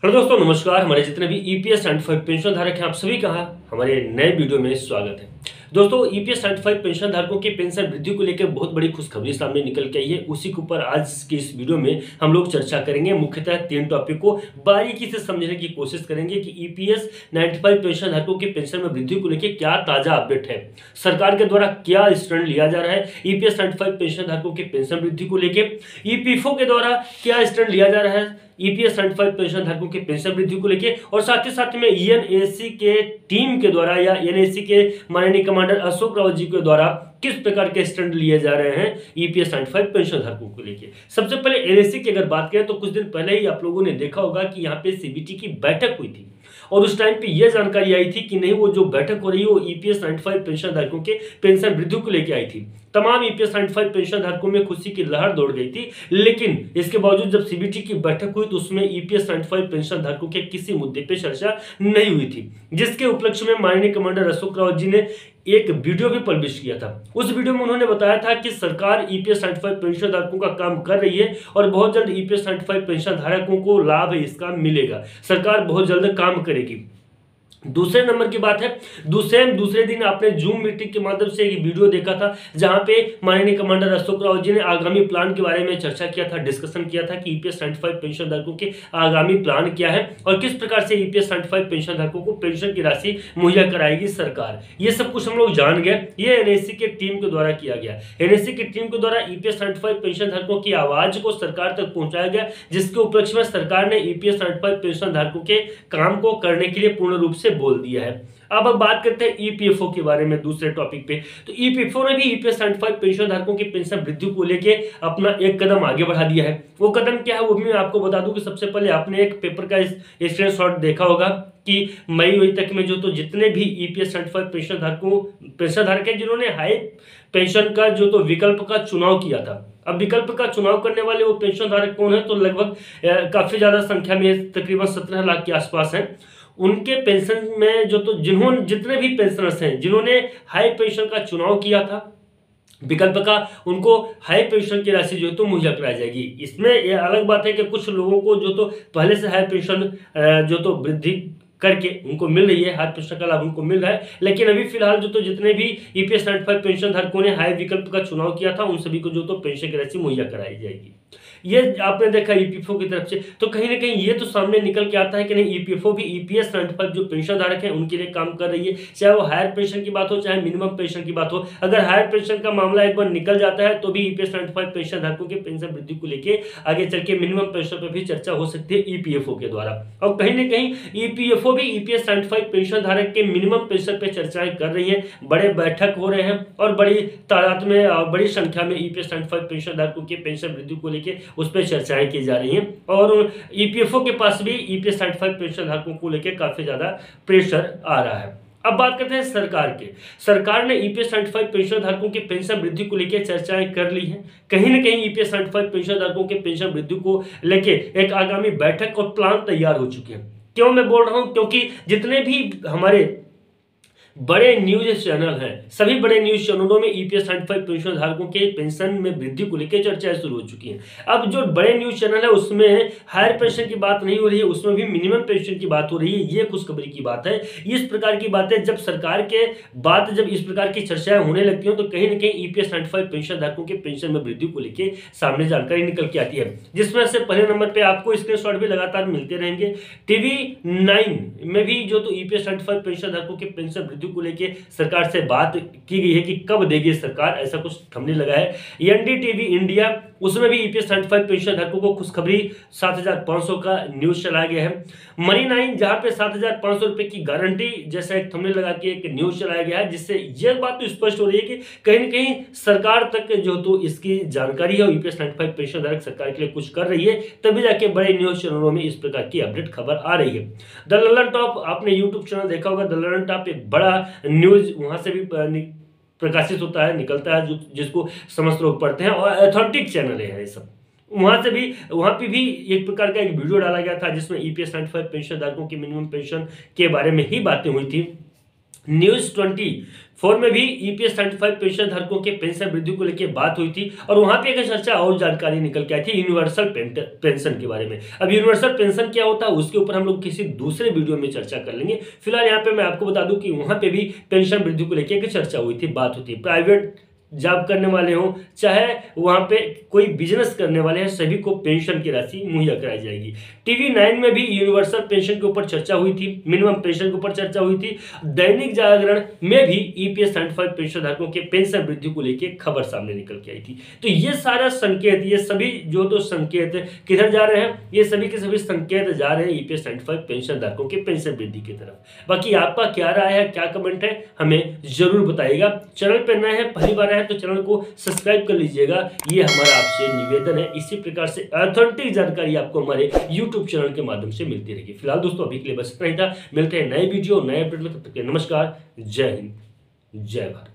Hello दोस्तों, नमस्कार। हमारे जितने भी ईपीएस 95 पेंशन धारक हैं, आप सभी का हमारे नए वीडियो में स्वागत है। दोस्तों, ईपीएस 95 पेंशन धारकों की पेंशन वृद्धि को लेकर बहुत बड़ी खुशखबरी सामने निकल के आई है। उसी के ऊपर आज की इस वीडियो में हम लोग चर्चा करेंगे। मुख्यतः 3 टॉपिक को बारीकी से समझने की कोशिश करेंगे कि ईपीएस 95 पेंशन धारकों की पेंशन में वृद्धि को लेकर क्या ताजा अपडेट है, सरकार के द्वारा क्या स्टैंड लिया जा रहा है ईपीएस 95 पेंशन धारकों की पेंशन वृद्धि को लेकर, ईपीएफओ के द्वारा क्या स्टैंड लिया जा रहा है ईपीएस 95 पेंशन धारकों की पेंशन वृद्धि को लेकर, और साथ ही साथ में एनएसी के टीम के द्वारा या एनएसी के माननीय कमांडर अशोक रावत जी के द्वारा किस प्रकार के स्टैंड लिए जा रहे हैं ईपीएस 95 पेंशन धारकों को लेकर। सबसे पहले एनएसी की अगर बात करें तो कुछ दिन पहले ही आप लोगों ने देखा होगा कि यहाँ पे सीबीटी की बैठक हुई थी और उस टाइम पे यह जानकारी आई थी कि नहीं, वो जो बैठक हो रही है वो ईपीएस 95 पेंशन धारकों के पेंशन वृद्धि को लेकर आई थी। तमाम ईपीएस 95 पेंशन धारकों में खुशी की लहर दौड़ गई थी, लेकिन इसके बावजूद जब सीबीटी की बैठक हुई तो उसमें ईपीएस 95 पेंशन धारकों के किसी मुद्दे पे चर्चा नहीं हुई थी, जिसके उपलक्ष्य में माननीय कमांडर अशोक रावत जी ने एक वीडियो भी पब्लिश किया था। उस वीडियो में उन्होंने बताया था कि सरकार ईपीएस 95 पेंशन धारकों का काम कर रही है और बहुत जल्द ईपीएस 95 पेंशन धारकों को लाभ इसका मिलेगा। सरकार बहुत जल्द काम करेगी। दूसरे नंबर की बात है, दूसरे दिन आपने जूम मीटिंग के माध्यम से एक वीडियो देखा था जहां पे माननीय कमांडर अशोक रावत जी ने आगामी प्लान के बारे में चर्चा किया था, डिस्कशन किया था कि ईपीएस 95 पेंशन धारकों के आगामी प्लान क्या है और किस प्रकार से ईपीएस 95 पेंशन धारकों को पेंशन की राशि मुहैया कराएगी सरकार। ये सब कुछ हम लोग जान गए। ये एनएससी के टीम के द्वारा किया गया। एनएससी की टीम के द्वारा ईपीएस 95 पेंशन धारकों की आवाज को सरकार तक पहुंचाया गया, जिसके उपलक्ष्य में सरकार ने ईपीएस 95 पेंशन धारकों के काम को करने के लिए पूर्ण रूप से बोल दिया है। अब बात करते हैं ईपीएफओ के बारे में दूसरे टॉपिक पे। तो ईपीएफओ ने भी ईपीएस 95 पेंशन धारकों की पेंशन वृद्धि को लेके अपना एक कदम आगे बढ़ा दिया है। वो कदम क्या है वो भी मैं आपको बता दूं कि सबसे पहले आपने एक पेपर का स्क्रीनशॉट देखा होगा कि मई तक में जो तो जितने भी ईपीएस 95 पेंशन धारक हैं जिन्होंने हाई पेंशन का जो तो विकल्प का चुनाव किया था। अब विकल्प का चुनाव करने वाले वो पेंशन धारक कौन है, तो लगभग काफी ज्यादा संख्या में तकरीबन 17 लाख के आसपास है। उनके पेंशन में जो तो जितने भी पेंशनर्स हैं जिन्होंने हाई पेंशन का चुनाव किया था विकल्प का, उनको हाई पेंशन की राशि जो तो मुहैया कराई जाएगी। इसमें यह अलग बात है कि कुछ लोगों को जो तो पहले से हाई पेंशन जो तो वृद्धि करके उनको मिल रही है, हाई पेंशन का लाभ उनको मिल रहा है, लेकिन अभी फिलहाल जो तो जितने भी ईपीएस 95 पेंशन धारकों ने हाई विकल्प का चुनाव किया था उन सभी को जो तो पेंशन की राशि मुहैया कराई जाएगी। ये आपने देखा ईपीएफओ की तरफ से, तो कहीं ना कहीं ये तो सामने निकल के आता है कि नहीं, ईपीएफओ भी ईपीएस 95 जो पेंशन धारक हैं उनके लिए काम कर रही है, चाहे वो हायर पेंशन की बात हो चाहे मिनिमम पेंशन की बात हो। अगर हायर पेंशन का मामला एक बार निकल जाता है तो भी ईपीएस 95 पेंशन धारकों के पेंशन वृद्धि को लेकर आगे चल के मिनिमम पेंशन पर भी चर्चा हो सकती है ईपीएफओ के द्वारा। और कहीं ना कहीं ईपीएफओ भी ईपीएस 95 पेंशन धारक के मिनिमम पेंशन पे चर्चाएं कर रही है। बड़े बैठक हो रहे हैं और बड़ी तादाद में बड़ी संख्या में ईपीएस 95 पेंशन धारकों के पेंशन वृद्धि को लेकर उस पर चर्चाएं की जा रही हैं और ईपीएफओ के पास भी ईपीएस 95 पेंशन धारकों को लेकर काफी ज्यादा प्रेशर आ रहा है। अब बात करते हैं सरकार के। सरकार ने ईपीएस 95 पेंशन धारकों के पेंशन वृद्धि को लेकर चर्चाएं कर ली हैं। कहीं ना कहीं ईपीएस 95 पेंशन धारकों के पेंशन वृद्धि को लेकर एक आगामी बैठक और प्लान तैयार हो चुके हैं। क्यों मैं बोल रहा हूं, क्योंकि जितने भी हमारे बड़े न्यूज चैनल हैं, सभी बड़े न्यूज चैनलों में ईपीएस 95 पेंशन धारकों के पेंशन में वृद्धि को लेकर चर्चाएं शुरू हो चुकी हैं। अब जो बड़े न्यूज चैनल है उसमें हायर पेंशन की बात नहीं हो रही है, उसमें भी मिनिमम पेंशन की बात हो रही है। ये खुशखबरी की बात है। इस प्रकार की बातें जब सरकार के बात जब इस प्रकार की चर्चाएं होने लगती हैं तो कहीं ना कहीं ईपीएस 95 पेंशन धारकों के पेंशन में वृद्धि को लेकर सामने जानकारी निकल के आती है, जिसमें से पहले नंबर पर आपको स्क्रीनशॉट भी लगातार मिलते रहेंगे। TV9 में भी जो तो ईपीएस 95 पेंशन धारकों के पेंशन वृद्धि को लेकर सरकार से बात की गई है कि कब देगी सरकार, ऐसा कुछ थंबनेल लगा है। एनडीटीवी इंडिया, उसमें भी ईपीएस 95 पेंशन धारकों को खुशखबरी 7,500 का न्यूज चलाया गया है। मनी 9 जहां पे 7,500 रुपए की गारंटी जैसा एक थंबनेल लगा के एक न्यूज चलाया गया है, जिससे यह बात तो स्पष्ट हो रही है कि कहीं ना कहीं सरकार तक जो तो इसकी जानकारी है, ईपीएस 95 पेंशन धारक सरकार के लिए कुछ कर रही है, तभी जाके बड़े न्यूज चैनलों में इस प्रकार की अपडेट खबर आ रही है। द ललन टॉप, आपने यूट्यूब चैनल देखा होगा, द ललन टॉप एक बड़ा न्यूज वहां से भी प्रकाशित होता है, निकलता है, जिसको समस्त लोग पढ़ते हैं और ऑथेंटिक चैनल है ये सब। वहां पे भी एक प्रकार का एक वीडियो डाला गया था जिसमें ईपीएस 95 पेंशन धारकों की मिनिमम पेंशन के बारे में ही बातें हुई थी। News24 में भी ईपीएस 75 पेंशन धारकों के पेंशन वृद्धि को लेकर बात हुई थी और वहां पे एक चर्चा और जानकारी निकल के आई थी यूनिवर्सल पेंशन के बारे में। अब यूनिवर्सल पेंशन क्या होता है उसके ऊपर हम लोग किसी दूसरे वीडियो में चर्चा कर लेंगे। फिलहाल यहाँ पे मैं आपको बता दूं कि वहां पे भी पेंशन वृद्धि को लेकर एक चर्चा हुई थी, बात हुई थी। प्राइवेट जॉब करने वाले हों चाहे वहां पे कोई बिजनेस करने वाले हैं, सभी को पेंशन की राशि मुहैया कराई जाएगी। TV9 में भी यूनिवर्सल पेंशन के ऊपर चर्चा हुई थी, मिनिमम पेंशन के ऊपर चर्चा हुई थी। दैनिक जागरण में भी ईपीएस 75 पेंशन धारकों के पेंशन वृद्धि को लेकर खबर सामने निकल के आई थी। तो ये सारा संकेत, ये सभी जो तो संकेत किधर जा रहे हैं, ये सभी के सभी संकेत जा रहे हैं ईपीएस 75 पेंशन धारकों के पेंशन वृद्धि की तरफ। बाकी आपका क्या राय है, क्या कमेंट है, हमें जरूर बताइएगा। चैनल पर नए हैं, पहली बार आए तो चैनल को सब्सक्राइब कर लीजिएगा, ये हमारा आपसे निवेदन है। इसी प्रकार से ऑथेंटिक जानकारी आपको हमारे YouTube चैनल के माध्यम से मिलती रहेगी। फिलहाल दोस्तों अभी के लिए बस इतना ही था, मिलते हैं नए वीडियो नए अपडेट में, तब तक के लिए नमस्कार, जय हिंद, जय भारत।